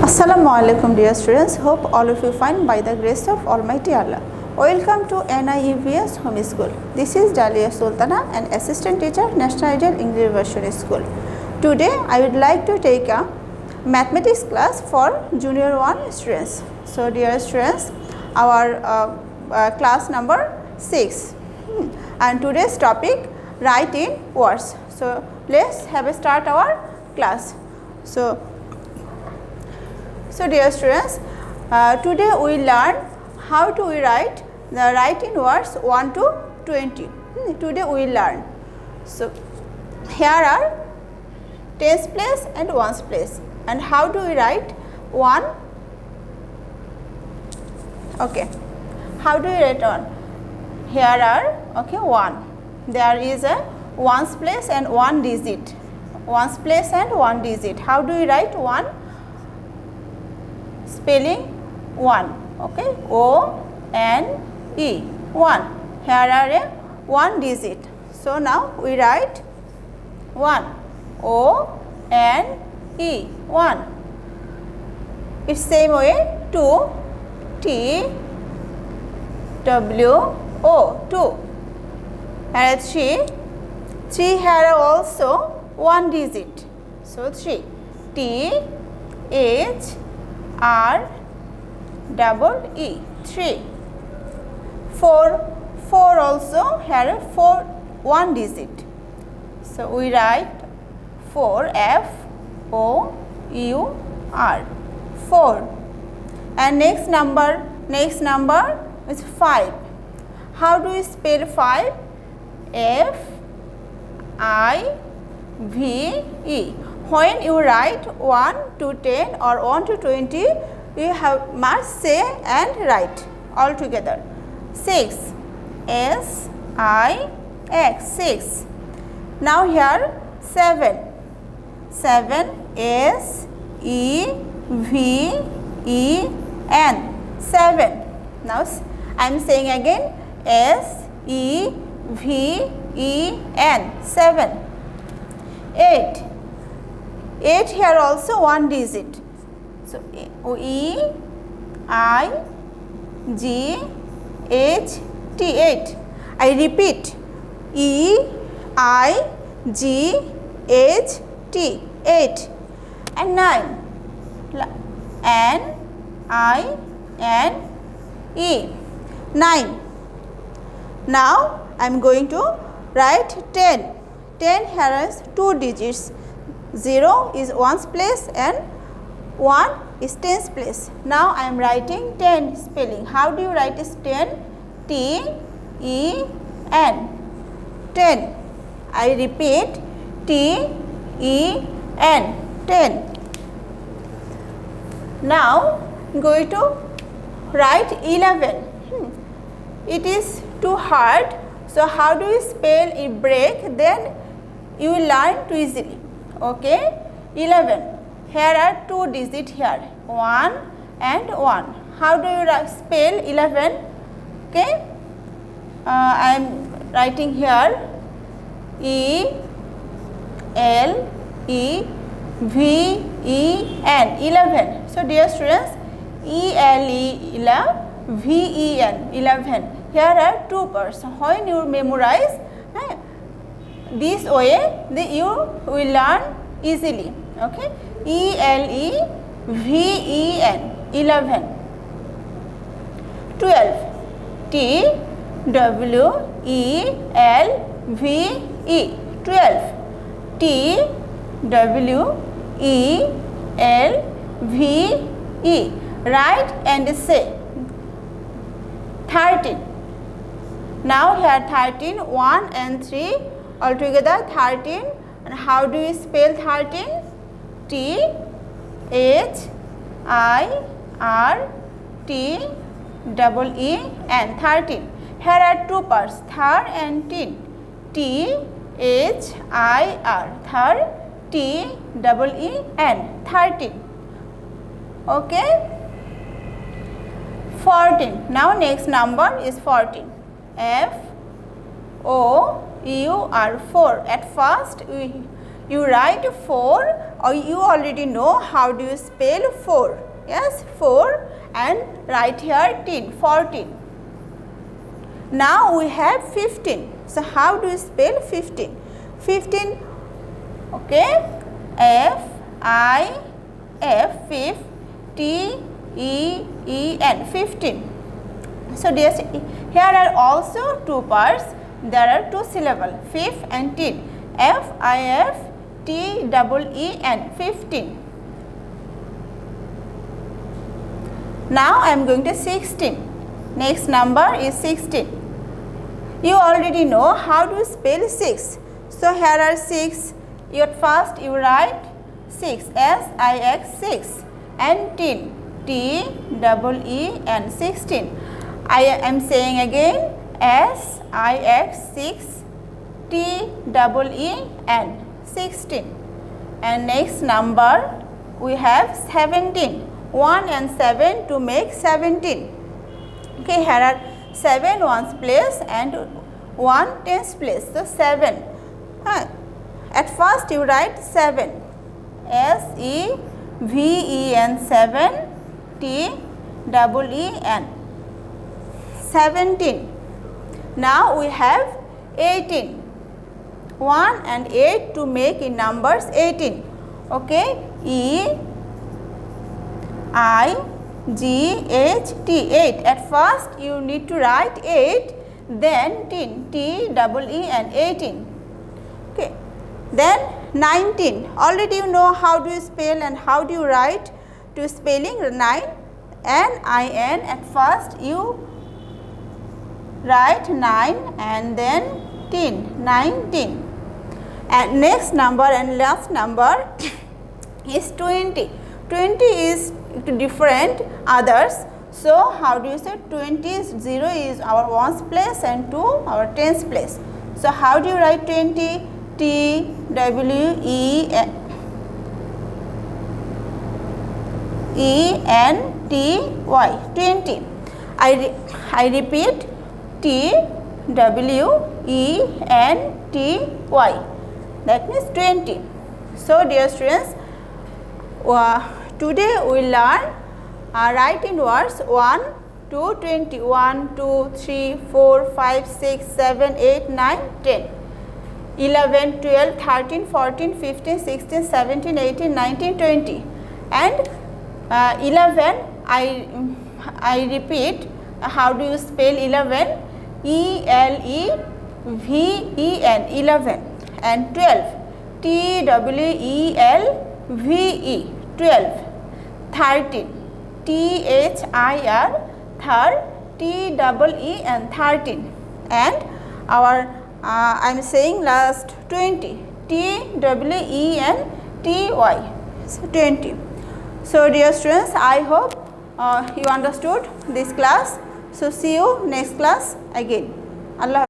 Assalamu alaikum dear students, hope all of you fine by the grace of Almighty Allah. Welcome to NIEVS Home School. This is Daliya Sultana, an assistant teacher, National Ideal English Version School. Today I would like to take a mathematics class for junior 1 students. So dear students, our class number 6 and today's topic write in words. So let's have a start our class. So dear students, today we learn how to write the write in words 1 to 20. Today we learn. So here are tens place and ones place, and how do we write 1? Okay, how do we write 1? Here are 1. There is a ones place and 1 digit. Ones place and 1 digit. How do we write 1? Spelling 1, okay, O-N-E, 1. Here are a 1 digit. So now we write 1, O-N-E, 1. It's same way 2, T-W-O, 2. And 3 here are also 1 digit. So 3, T-H-R-E-E, 3. 4 also here 4 1 digit. So we write 4, F-O-U-R, 4. And next number is 5. How do we spell 5? F-I-V-E. When you write 1 to 10 or 1 to 20, you must say and write all together. 6, S-I-X, 6. Now here 7, S-E-V-E-N, 7. Now I am saying again S-E-V-E-N, 7. 8 here also 1 digit. So E-I-G-H-T, 8. I repeat, E-I-G-H-T, 8. And 9, N-I-N-E, 9. Now I am going to write 10. 10 here is 2 digits. 0 is ones place and 1 is tens place. Now I am writing 10 spelling. How do you write this 10? T-E-N, 10. I repeat, T-E-N, 10. Now I am going to write 11. It is too hard. So how do you spell a break? Then you will learn too easily. Okay, 11. Here are 2 digit here, 1 and 1. How do you spell 11? Okay, I am writing here E-L-E-V-E-N, 11. So dear students, E-L-E-V-E-N, 11. Here are 2 words. When you memorize this way, you will learn easily. Okay, E-L-E-V-E-N, 11. 12, T-W-E-L-V-E, 12. T-W-E-L-V-E. Write and say 13. Now here 13, 1 and 3 altogether 13. And how do you spell 13? T-H-I-R-T-E-E-N, 13. Here are 2 parts, thir and tin. T-H-I-R, thir, T-E-E-N, 13. Okay. 14. Now next number is 14. F-O-U-R, 4. At first you write 4, or you already know how do you spell 4. Yes, 4, and write here 14. Now we have 15. So how do you spell 15? 15, okay, F-I-F-T-E-E-N, 15. So here are also two parts. There are two syllables, fifth and teen. F-I-F-T-E-E-N, 15. Now I am going to 16. Next number is 16. You already know how to spell 6. So here are 6. At first you write 6, S-I-X, 6, and teen, T-E-E-N, 16. I am saying again, S-I-X, 6, T-E-E-N, 16. And next number we have 17. 1 and 7 to make 17. Okay, here are 7 ones place and 1 tens place. So 7. At first you write 7, S-E-V-E-N, 7, T-E-E-N, 17. Now we have 18. 1 and 8 to make in numbers 18. Okay, E-I-G-H-T, 8. At first you need to write 8, then teen, T-E-E-N, 18. Okay, then 19. Already you know how do you spell and how do you write to spelling 9, N-I-N. At first you write 9 and then teen, 19. And next number and last number is 20. 20 is different others. So how do you say 20 is 0 is our ones place and 2 our tens place. So how do you write 20? T-W-E-N-T-Y, 20. I repeat, T-W-E-N-T-Y, that means 20. So dear students, today we learn write in words 1 to 20. 1, 2, 3, 4, 5, 6, 7, 8, 9, 10. 11, 12, 13, 14, 15, 16, 17, 18, 19, 20. And 11, I repeat, how do you spell 11? E-L-E-V-E-N, 11. And 12, T-W-E-L-V-E, 12. 13, T-H-I-R, third, T-E-E-N, 13. And our I am saying last 20, T-W-E-N-T-Y, so 20. So dear students, I hope you understood this class. So see you next class again. Allah.